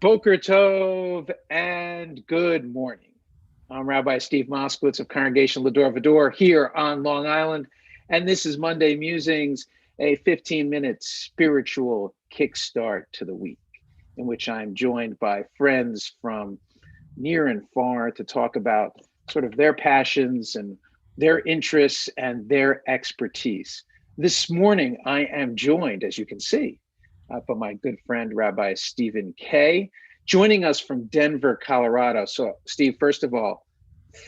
Boker Tov and good morning. I'm Rabbi Steve Moskowitz of Congregation Lador Vador here on Long Island, and this is Monday Musings, a 15-minute spiritual kickstart to the week, in which I'm joined by friends from near and far to talk about sort of their passions and their interests and their expertise. This morning, I am joined, as you can see, by my good friend, Rabbi Steven Kaye, joining us from Denver, Colorado. So, Steve, first of all,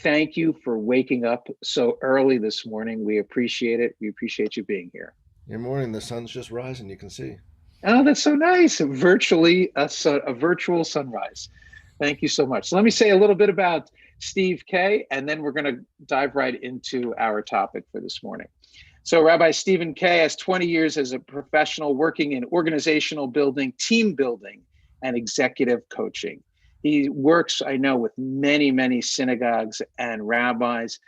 thank you for waking up so early this morning. We appreciate it. We appreciate you being here. Good morning. The sun's just rising. You can see. Oh, that's so nice. Virtually a virtual sunrise. Thank you so much. So let me say a little bit about Steve Kaye, and then we're going to dive right into our topic for this morning. So Rabbi Steven Kaye has 20 years as a professional working in organizational building, team building, and executive coaching. He works, I know, with many, many synagogues and rabbis,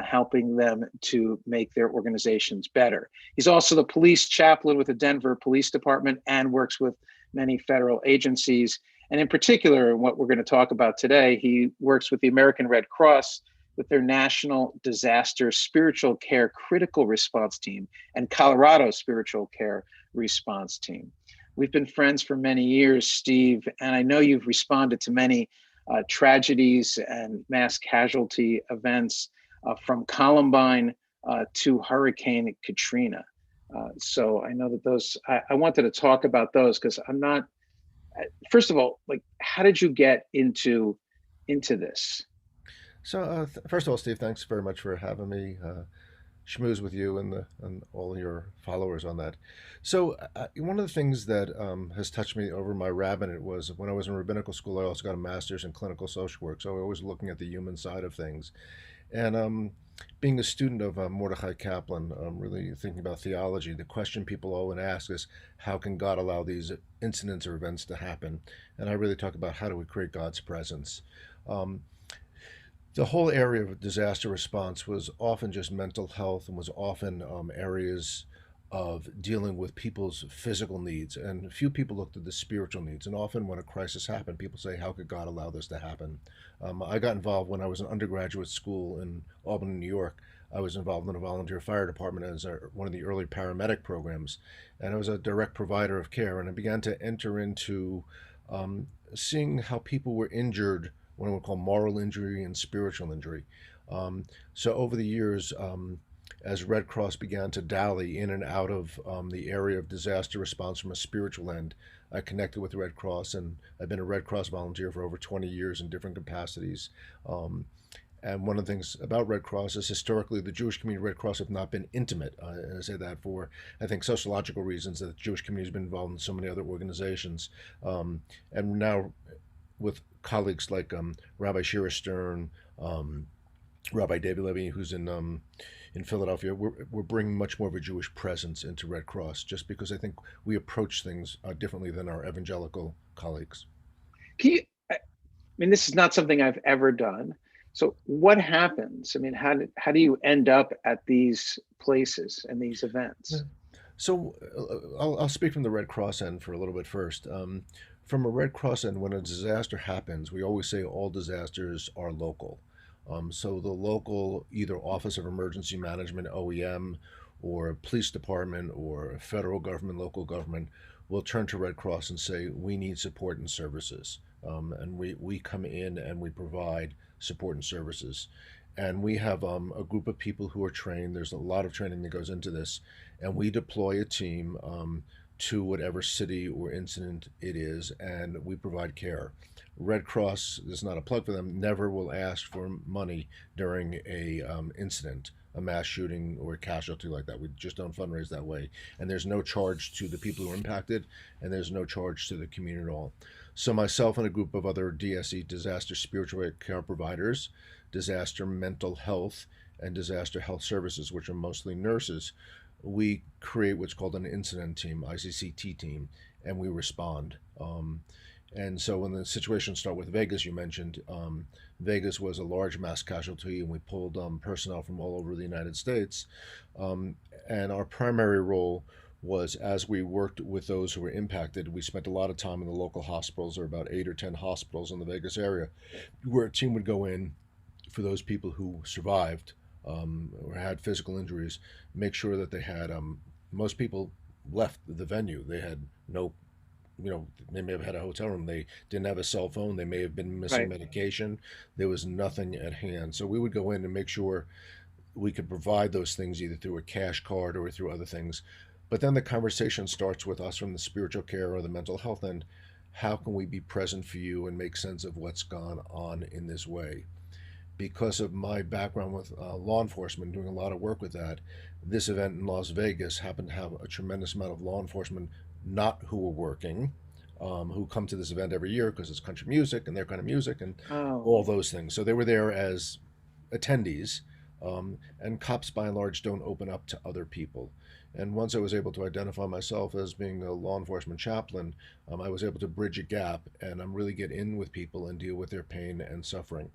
helping them to make their organizations better. He's also the police chaplain with the Denver Police Department and works with many federal agencies. And in particular, what we're going to talk about today, he works with the American Red Cross with their National Disaster Spiritual Care Critical Response Team and Colorado Spiritual Care Response Team. We've been friends for many years, Steve, and I know you've responded to many tragedies and mass casualty events from Columbine to Hurricane Katrina. So I know that I wanted to talk about those because I'm not, first of all, like, how did you get into this? First of all, Steve, thanks very much for having me schmooze with you and all your followers on that. One of the things that has touched me over my rabbinate was when I was in rabbinical school. I also got a master's in clinical social work, so I was looking at the human side of things. And being a student of Mordechai Kaplan, really thinking about theology, the question people often ask is, how can God allow these incidents or events to happen? And I really talk about how do we create God's presence. The whole area of disaster response was often just mental health and was often areas of dealing with people's physical needs. And few people looked at the spiritual needs. And often when a crisis happened, people say, how could God allow this to happen? I got involved when I was in undergraduate school in Albany, New York. I was involved in a volunteer fire department as one of the early paramedic programs. And I was a direct provider of care. And I began to enter into seeing how people were injured, what I would call moral injury and spiritual injury. So over the years, as Red Cross began to dally in and out of the area of disaster response from a spiritual end, I connected with the Red Cross, and I've been a Red Cross volunteer for over 20 years in different capacities. And one of the things about Red Cross is historically the Jewish community Red Cross have not been intimate. And I say that for, I think, sociological reasons, that the Jewish community has been involved in so many other organizations. And now with colleagues like Rabbi Shira Stern, Rabbi David Levy, who's in Philadelphia, we're bringing much more of a Jewish presence into Red Cross, just because I think we approach things differently than our evangelical colleagues. Can you, I mean, this is not something I've ever done. So what happens? I mean, how do you end up at these places and these Yeah. events? I'll speak from the Red Cross end for a little bit first. From a Red Cross end, when a disaster happens, we always say all disasters are local. So the local, either Office of Emergency Management, OEM, or police department, or federal government, local government, will turn to Red Cross and say, we need support and services. And we come in and we provide support and services. And we have a group of people who are trained. There's a lot of training that goes into this. And we deploy a team to whatever city or incident it is, and we provide care. Red Cross, this is not a plug for them, never will ask for money during a incident, a mass shooting or a casualty like that. We just don't fundraise that way. And there's no charge to the people who are impacted, and there's no charge to the community at all. So myself and a group of other DSE, disaster spiritual care providers, disaster mental health, and disaster health services, which are mostly nurses, we create what's called an incident team, ICCT team, and we respond. And so when the situation started with Vegas, you mentioned, Vegas was a large mass casualty, and we pulled personnel from all over the United States. And our primary role was as we worked with those who were impacted, we spent a lot of time in the local hospitals. There are about 8 or 10 hospitals in the Vegas area where a team would go in for those people who survived or had physical injuries, make sure that they had, most people left the venue. They had no, they may have had a hotel room. They didn't have a cell phone. They may have been missing Right. medication. There was nothing at hand. So we would go in and make sure we could provide those things either through a cash card or through other things. But then the conversation starts with us from the spiritual care or the mental health end. How can we be present for you and make sense of what's gone on in this way? Because of my background with law enforcement, doing a lot of work with that, this event in Las Vegas happened to have a tremendous amount of law enforcement, not who were working, who come to this event every year because it's country music and their kind of music and Oh, all those things. So they were there as attendees, and cops by and large don't open up to other people. And once I was able to identify myself as being a law enforcement chaplain, I was able to bridge a gap and really get in with people and deal with their pain and suffering.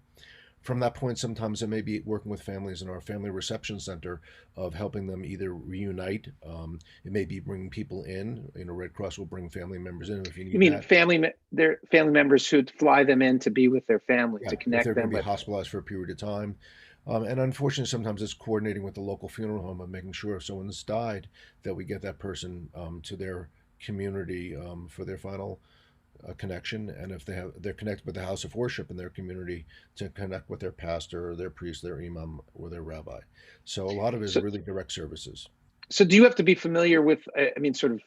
From that point, sometimes it may be working with families in our family reception center of helping them either reunite. It may be bringing people in. Red Cross will bring family members in if you you need mean that. their family members who'd fly them in to be with their family Yeah, to if they're connect going them to be with. hospitalized for a period of time. And unfortunately, sometimes it's coordinating with the local funeral home of making sure if someone's died, that we get that person to their community for their final connection, and if they're connected with the house of worship in their community, to connect with their pastor or their priest, their imam, or their rabbi. So a lot of it is So, really direct services. so do you have to be familiar with? I mean, sort of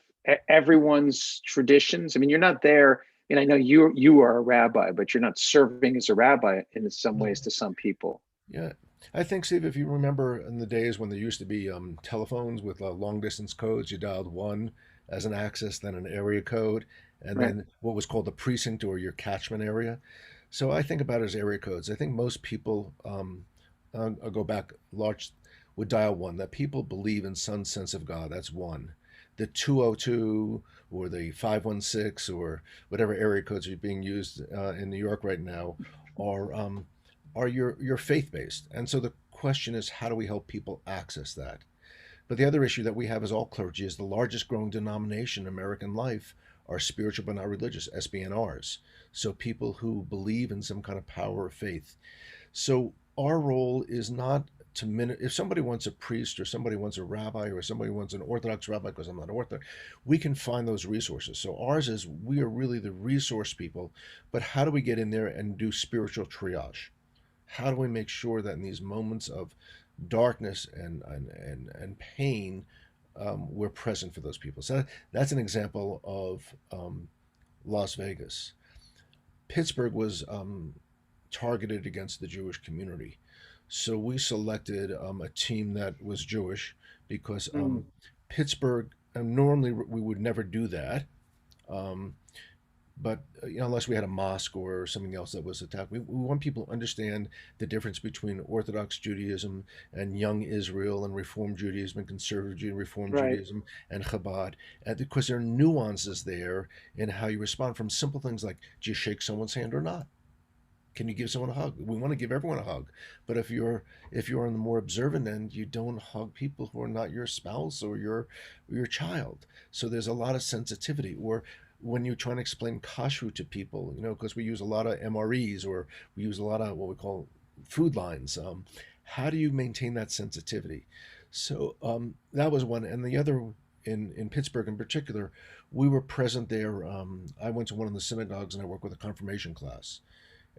everyone's traditions. I mean, you're not there. And I know you are a rabbi, but you're not serving as a rabbi in some No. ways to some people. Yeah, I think, Steve, if you remember in the days when there used to be telephones with long distance codes, you dialed one as an access, then an area code, and Right. then what was called the precinct or your catchment area. So I think about it as area codes. I think most people, I'll go back, large would dial one. That people believe in some sense of God. That's one. The 202 or the 516 or whatever area codes are being used in New York right now are your faith based. And so the question is, how do we help people access that? But the other issue that we have as all clergy is the largest growing denomination in American life are spiritual but not religious, SBNRs. So people who believe in some kind of power of faith. So our role is not to if somebody wants a priest or somebody wants a rabbi or somebody wants an Orthodox rabbi because I'm not Orthodox, we can find those resources. So ours is we are really the resource people, but how do we get in there and do spiritual triage? How do we make sure that in these moments of darkness and pain, we're present for those people? So that's an example of Las Vegas. Pittsburgh was targeted against the Jewish community. So we selected a team that was Jewish because Mm. Pittsburgh, normally we would never do that. Um, but unless we had a mosque or something else that was attacked, we want people to understand the difference between Orthodox Judaism and Young Israel and Reform Judaism and Conservative Judaism, Reform Right. Judaism and Chabad, and because there are nuances there in how you respond from simple things like, do you shake someone's hand or not? Can you give someone a hug? We want to give everyone a hug, but if you're on the more observant end, you don't hug people who are not your spouse or your child. So there's a lot of sensitivity. Or when you try to explain kashrut to people, because we use a lot of MREs or we use a lot of what we call food lines. How do you maintain that sensitivity? So that was one, and the other in Pittsburgh in particular, we were present there. I went to one of the synagogues and I worked with a confirmation class.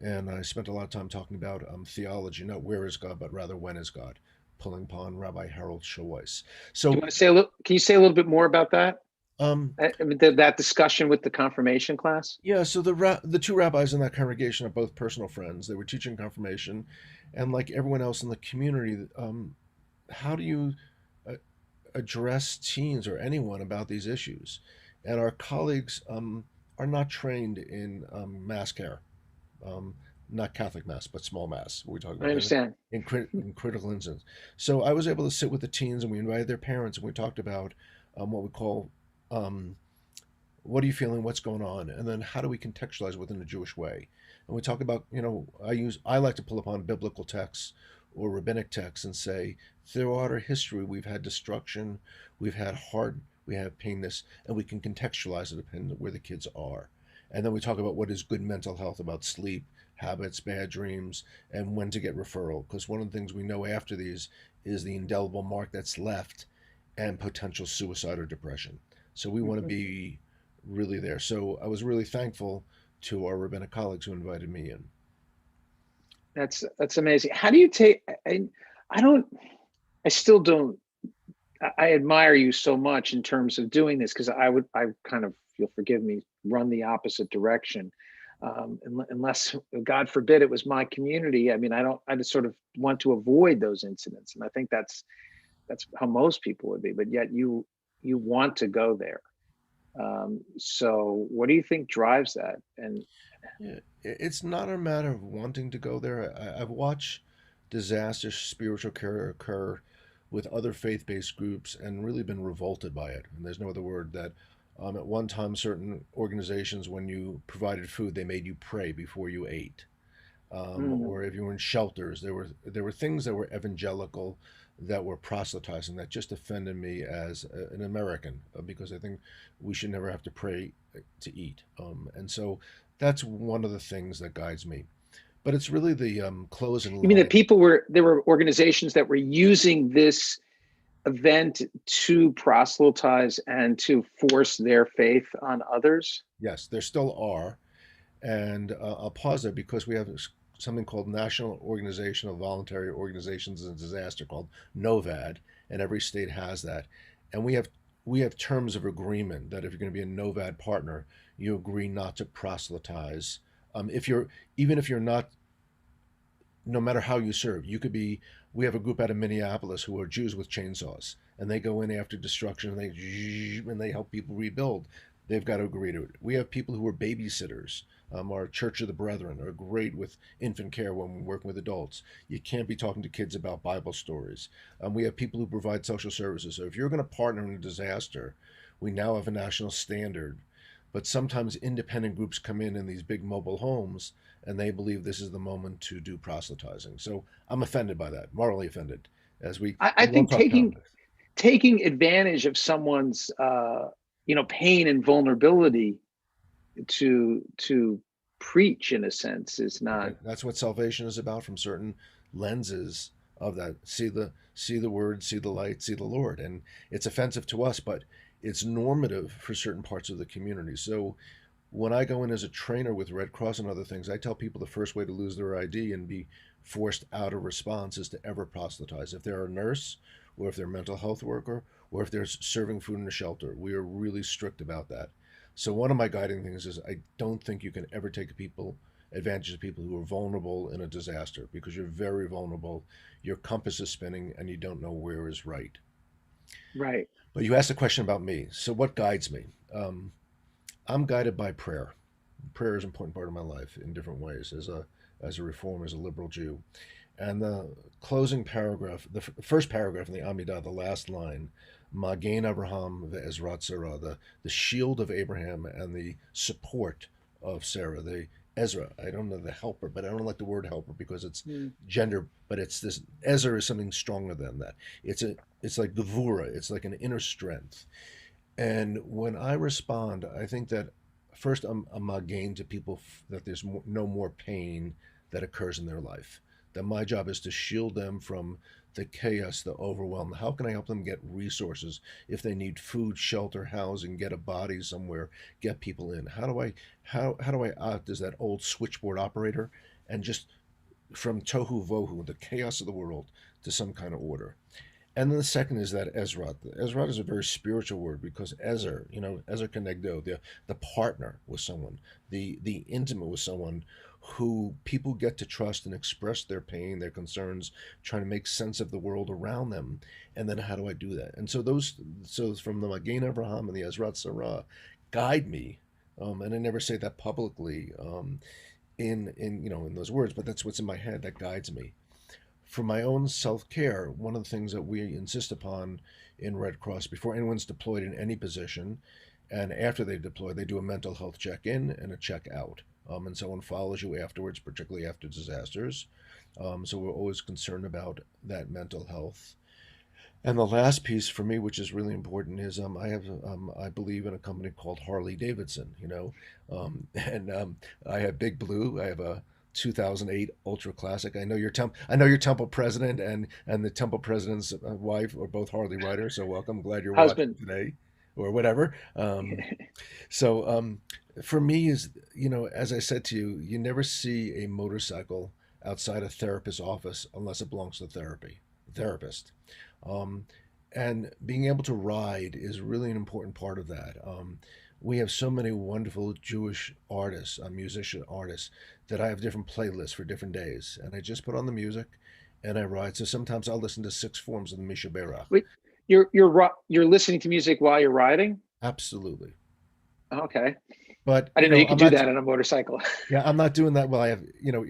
And I spent a lot of time talking about theology, not where is God, but rather when is God, pulling upon Rabbi Harold Schulweis. Do you So, want to say a little? Can you say a little bit more about that? um, I mean, that discussion with the confirmation class. yeah, so the two rabbis in that congregation are both personal friends. They were teaching confirmation, and like everyone else in the community, how do you uh, address teens or anyone about these issues? And our colleagues are not trained in mass care. um, Not Catholic Mass, but small Mass. We're talking I about understand. in critical incidents. So I was able to sit with the teens, and we invited their parents, and we talked about what we call um, what are you feeling, what's going on, and then how do we contextualize within a Jewish way. And we talk about, I like to pull upon biblical texts or rabbinic texts and say throughout our history we've had destruction, we've had hard we have pain this, and we can contextualize it depending on where the kids are. And then we talk about what is good mental health, about sleep, habits, bad dreams, and when to get referral. Because one of the things we know after these is the indelible mark that's left and potential suicide or depression. So we want to Mhm. be really there. So I was really thankful to our rabbinic colleagues who invited me in. That's amazing. How do you take? I don't. I still don't. I admire you so much in terms of doing this because I kind of, you'll forgive me, run the opposite direction. Unless, God forbid, it was my community. I mean, I just sort of want to avoid those incidents. And I think that's how most people would be, but yet you want to go there. So what do you think drives that? And Yeah, it's not a matter of wanting to go there. I've watched disaster spiritual care occur with other faith-based groups and really been revolted by it. And there's no other word that at one time certain organizations, when you provided food, they made you pray before you ate. mm, Or if you were in shelters, there were things that were evangelical that were proselytizing that just offended me as an American because I think we should never have to pray to eat. And so that's one of the things that guides me. But it's really the closing you mean that line. there were organizations that were using this event to proselytize and to force their faith on others? Yes, there still are. And I'll pause there because we have something called National Organization of Voluntary Organizations in Disaster called NOVAD, and every state has that. And we have terms of agreement that if you're going to be a NOVAD partner, you agree not to proselytize. If you're even if you're not, no matter how you serve, you could be. We have a group out of Minneapolis who are Jews with chainsaws, and they go in after destruction and they help people rebuild. They've got to agree to it. We have people who are babysitters. Our Church of the Brethren are great with infant care when we're working with adults. You can't be talking to kids about Bible stories. We have people who provide social services. So if you're going to partner in a disaster, we now have a national standard. But sometimes independent groups come in these big mobile homes and they believe this is the moment to do proselytizing. So I'm offended by that, morally offended, as I we won't think talk politics. taking advantage of someone's pain and vulnerability to preach in a sense is not Right? That's what salvation is about from certain lenses of that. See the word, see the light, see the Lord. And it's offensive to us, but it's normative for certain parts of the community. So when I go in as a trainer with Red Cross and other things, I tell people the first way to lose their ID and be forced out of response is to ever proselytize. If they're a nurse, or if they're a mental health worker, or if they're serving food in a shelter, we are really strict about that. So one of my guiding things is I don't think you can ever take people advantage of people who are vulnerable in a disaster because you're very vulnerable. Your compass is spinning and you don't know where is right. right. But you asked a question about me. So what guides me? I'm guided by prayer. Prayer is an important part of my life in different ways as a reformer, as a liberal Jew. And the closing paragraph, the first paragraph in the Amidah, the last line, Magen Abraham ve'ezrat Sarah, the shield of Abraham and the support of Sarah, the Ezra. I don't know the helper, but I don't like the word helper because it's Mm. gender, but it's this Ezra is something stronger than that. It's like Gevura, it's like an inner strength. And when I respond, I think that first I'm again to people that there's no more pain that occurs in their life. That my job is to shield them from the chaos, the overwhelm. How can I help them get resources if they need food, shelter, housing, get a body somewhere, get people in? How do I act as that old switchboard operator and just from tohu vohu, the chaos of the world, to some kind of order? And then the second is that Ezra. Ezra is a very spiritual word because Ezer, Ezer Kenegdo, the partner with someone, the intimate with someone who people get to trust and express their pain, their concerns, trying to make sense of the world around them. And then how do I do that? And so from the Magen Abraham and the Ezrat Sarah, guide me. And I never say that publicly in those words, but that's what's in my head that guides me for my own self care, one of the things that we insist upon in Red Cross before anyone's deployed in any position and after they deploy, they do a mental health check in and a check out. And someone follows you afterwards, particularly after disasters. So we're always concerned about that mental health. And the last piece for me, which is really important, is I believe in a company called Harley Davidson, and I have Big Blue. I have a 2008 Ultra Classic. I know your Temple president and the Temple president's wife are both Harley riders. So welcome. Glad you're watching Husband. today, or whatever. So for me is as I said to you, you never see a motorcycle outside a therapist's office unless it belongs to therapist. Um, and being able to ride is really an important part of that. We have so many wonderful Jewish artists, musician artists, that I have different playlists for different days, and I just put on the music and I ride. So sometimes I'll listen to six forms of the Misha Berach. Wait, you're listening to music while you're riding? Absolutely. Okay. But I didn't know you could I'm do not. that on a motorcycle. Yeah, I'm not doing that. Well, I have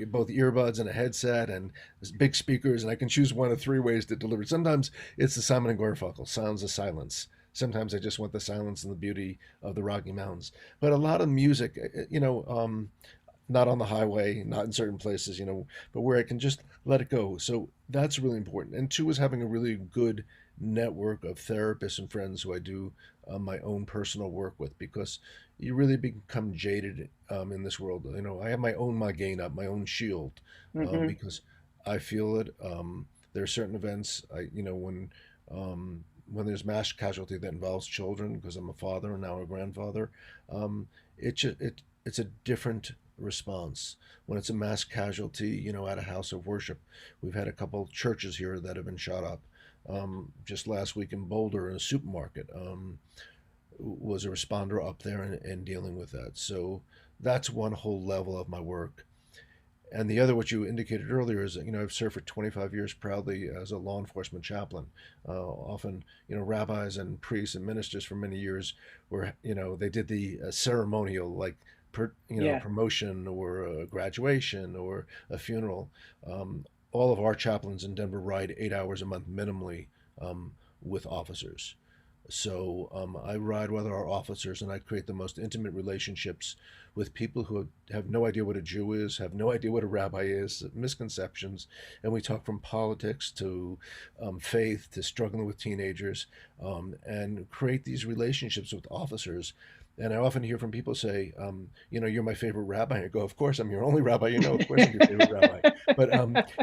both earbuds and a headset and big speakers, and I can choose one of three ways to deliver. Sometimes it's the Simon and Garfunkel, sounds of silence. Sometimes I just want the silence and the beauty of the Rocky Mountains. But a lot of music, not on the highway, not in certain places, but where I can just let it go. So that's really important. And two is having a really good network of therapists and friends who I do my own personal work with, because you really become jaded in this world. I have my own Magen up, my own shield, Hmm. because I feel it. There are certain events, when there's mass casualty that involves children, because I'm a father and now a grandfather, it's a different response when it's a mass casualty, at a house of worship. We've had a couple churches here that have been shot up. Just last week in Boulder, in a supermarket, was a responder up there and dealing with that. So that's one whole level of my work. And the other, what you indicated earlier, is that I've served for 25 years proudly as a law enforcement chaplain. Often, rabbis and priests and ministers for many years were, they did the ceremonial, like Yeah. promotion or a graduation or a funeral. All of our chaplains in Denver ride 8 hours a month minimally with officers. So I ride with our officers, and I create the most intimate relationships with people who have no idea what a Jew is, have no idea what a rabbi is, misconceptions, and we talk from politics to faith to struggling with teenagers, and create these relationships with officers. And I often hear from people say, you're my favorite rabbi. I go, of course I'm your only rabbi. Of course I'm your favorite rabbi. But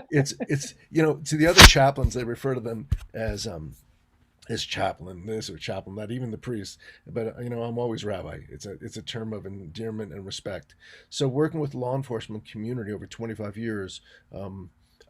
it's to the other chaplains, they refer to them as chaplain this or chaplain that, even the priest. But I'm always rabbi. It's a term of endearment and respect. So working with law enforcement community over 25 years,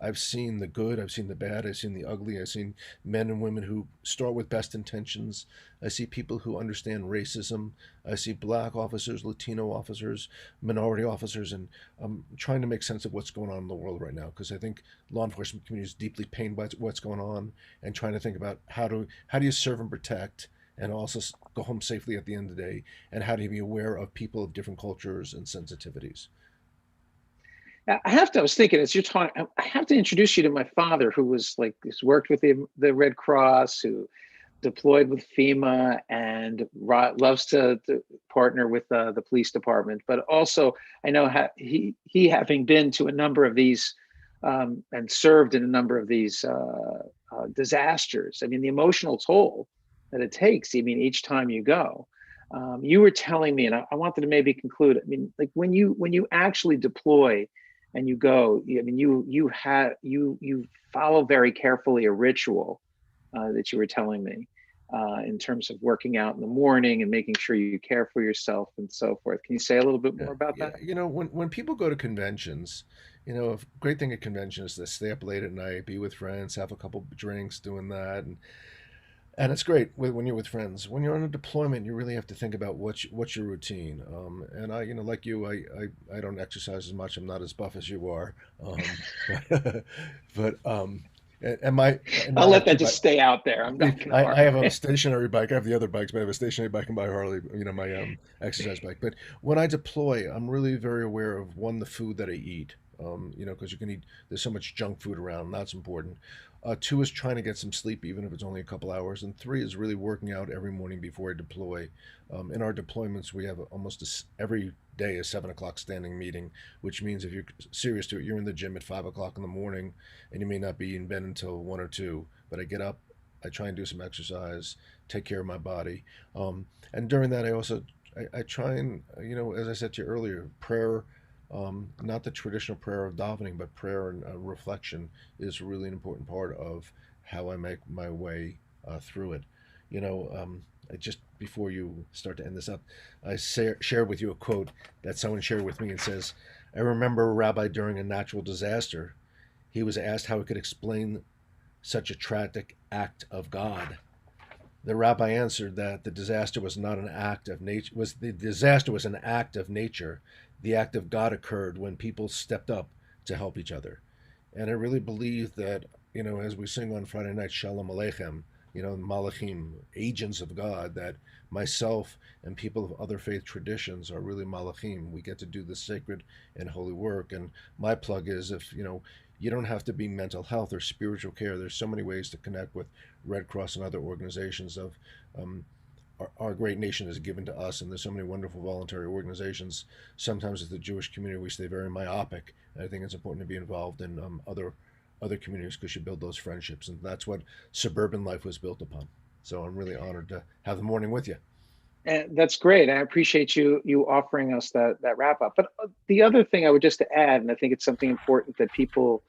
I've seen the good, I've seen the bad, I've seen the ugly, I've seen men and women who start with best intentions. I see people who understand racism. I see black officers, Latino officers, minority officers, and I'm trying to make sense of what's going on in the world right now, because I think law enforcement community is deeply pained by what's going on, and trying to think about how do you serve and protect, and also go home safely at the end of the day, and how do you be aware of people of different cultures and sensitivities. I was thinking as you're talking, I have to introduce you to my father, who was like, who's worked with the Red Cross, who deployed with FEMA and loves to partner with the police department. But also, I know he having been to a number of these and served in a number of these disasters. I mean, the emotional toll that it takes. I mean, each time you go. You were telling me, and I wanted to maybe conclude. I mean, like when you actually deploy and you go, I mean, you follow very carefully a ritual that you were telling me in terms of working out in the morning and making sure you care for yourself and so forth. Can you say a little bit Yeah, more about yeah. that? When people go to conventions, a great thing at convention is to stay up late at night, be with friends, have a couple drinks, doing that, and it's great when you're with friends. When you're on a deployment, you really have to think about what's your routine. And I, like you, I don't exercise as much. I'm not as buff as you are, but and I'll I have let two that bikes. just stay out there. I'm not going to I harm have a you. stationary bike. I have the other bikes, but I have a stationary bike and buy Harley. My exercise bike. But when I deploy, I'm really very aware of, one, the food that I eat. Because you can eat. There's so much junk food around. And that's important. Two is trying to get some sleep, even if it's only a couple hours. And three is really working out every morning before I deploy. In our deployments, we have almost every day a 7 o'clock standing meeting, which means if you're serious to it, you're in the gym at 5 o'clock in the morning, and you may not be in bed until 1 or 2. But I get up, I try and do some exercise, take care of my body, and during that, I try and as I said to you earlier, prayer. Not the traditional prayer of davening, but prayer and reflection is really an important part of how I make my way through it. I just before you start to end this up, shared with you a quote that someone shared with me and says, I remember a rabbi during a natural disaster. He was asked how he could explain such a tragic act of God. The rabbi answered that the disaster was not an act of nature. Was the disaster was an act of nature. The act of God occurred when people stepped up to help each other. And I really believe that as we sing on Friday night, Shalom Aleichem, Malachim, agents of God, that myself and people of other faith traditions are really Malachim. We get to do this sacred and holy work. And my plug is if, you don't have to be mental health or spiritual care. There's so many ways to connect with Red Cross and other organizations of our great nation is given to us, and there's so many wonderful voluntary organizations. Sometimes as the Jewish community, we stay very myopic. And I think it's important to be involved in other communities because you build those friendships, and that's what suburban life was built upon. So I'm really honored to have the morning with you. And that's great. I appreciate you offering us that wrap up. But the other thing I would just to add, and I think it's something important that people,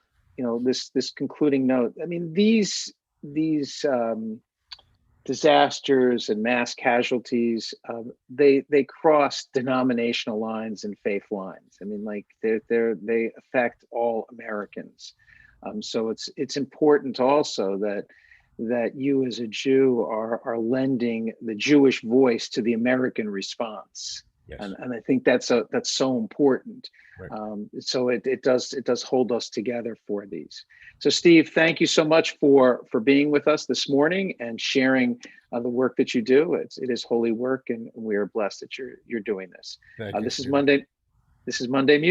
this concluding note. I mean, these disasters and mass casualties, they cross denominational lines and faith lines. I mean, like they affect all Americans. So it's important also that you as a Jew are lending the Jewish voice to the American response. Yes. And I think that's so important. Right. So it does hold us together for these. So Steve, thank you so much for being with us this morning and sharing the work that you do. It is holy work, and we are blessed that you're doing this. Thank you. This is Monday Music.